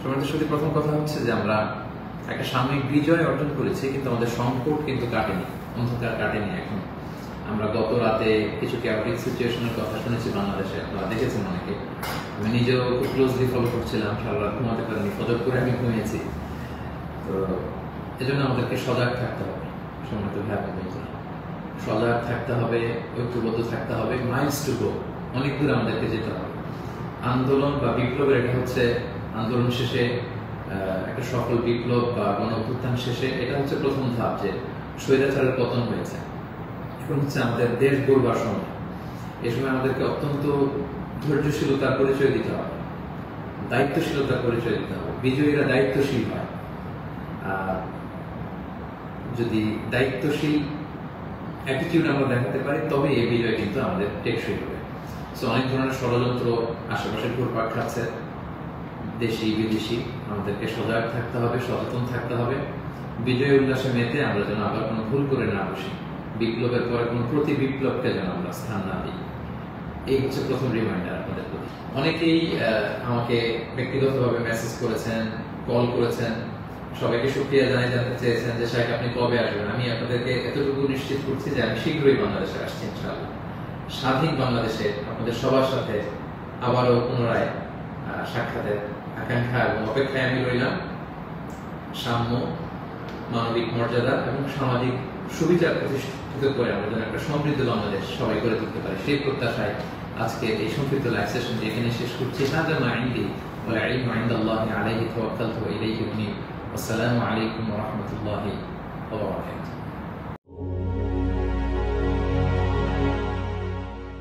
সম্মানিত সুধী, প্রথম কথা হচ্ছে যে আমরা একটা সাময়িক বিজয় অর্জন করেছি, কিন্তু আমাদের সংকট কিন্তু কাটেনি, অন্ধকার কাটেনি। এখন আমরা গত রাতে কিছু ক্যাওটিক সিচুয়েশনের কথা শুনেছি বাংলাদেশে, আপনারা দেখেছেন অনেকে। আমি নিজেও খুব ক্লোজলি ফলো করছিলাম, সারা রাত ঘুমাতে পারিনি, ফজর করে আমি ঘুমিয়েছি। তো এজন্য আমাদেরকে সজাগ থাকতে হবে। সম্মানিত ভাই বোনেরা, সজাগ থাকতে হবে, ঐক্যবদ্ধ থাকতে হবে। মাইলস টু গো, অনেক দূর আমাদেরকে যেতে হবে। আন্দোলন বা বিপ্লবের এটা হচ্ছে আন্দোলন শেষে একটা সফল বিপ্লব বা গণ অভ্যুত্থান শেষে এটা হচ্ছে প্রথম ধাপ, যে স্বৈরাচারের পতন হয়েছে। এখন হচ্ছে আমাদের দেশ গড়বার সময়। এই সময় আমাদেরকে অত্যন্ত ধৈর্যশীলতার পরিচয় দিতে হবে, দায়িত্বশীলতার পরিচয় দিতে হবে। বিজয়ীরা দায়িত্বশীল হয়, আর যদি দায়িত্বশীল অ্যাটিটিউড আমরা দেখাতে পারি তবে এই বিজয় কিন্তু আমাদের টেকসই হবে। সো অনেক ধরনের ষড়যন্ত্র আশেপাশে ঘুরপাক খাচ্ছে, দেশি বিদেশি। আমাদেরকে সজাগ থাকতে হবে, সচেতন থাকতে হবে। বিজয় উল্লাসে মেতে আমরা যেন আবার কোনো ভুল করে না বসি, বিপ্লবের পরে কোনো প্রতি বিপ্লবকে যেন আমরা স্থান না দিই। এই হচ্ছে প্রথম রিমাইন্ডার আপনাদের প্রতি। অনেকেই আমাকে ব্যক্তিগতভাবে মেসেজ করেছেন, কল করেছেন, সবাইকে শুকরিয়া জানাই, জানতে চেয়েছেন যে শাইখ আপনি কবে আসবেন। আমি আপনাদেরকে এতটুকু নিশ্চিত করছি যে আমি শীঘ্রই বাংলাদেশে আসছি ইনশাআল্লাহ। স্বাধীন বাংলাদেশে আপনাদের সবার সাথে আবারও পুনরায় সাক্ষাতের আকাঙ্ক্ষা এবং অপেক্ষায় আমি রইলাম। সাম্য, মানবিক মর্যাদা এবং সামাজিক সুবিচার প্রতিষ্ঠিত করে আমরা যেন একটা সমৃদ্ধ বাংলাদেশ সবাই করে তুলতে পারি, সেই প্রত্যাশায় আজকে এই সংক্ষিপ্ত লাইভ সেশনটি এখানে শেষ করছি। হাযা মা ইনদি ওয়াল ইলমু ইনদাল্লাহি আলাইহি তাওয়াক্কালতু ওয়া ইলাইহি উনীব। আসসালামু আলাইকুম ওয়া রাহমাতুল্লাহি ওয়া বারাকাতুহু।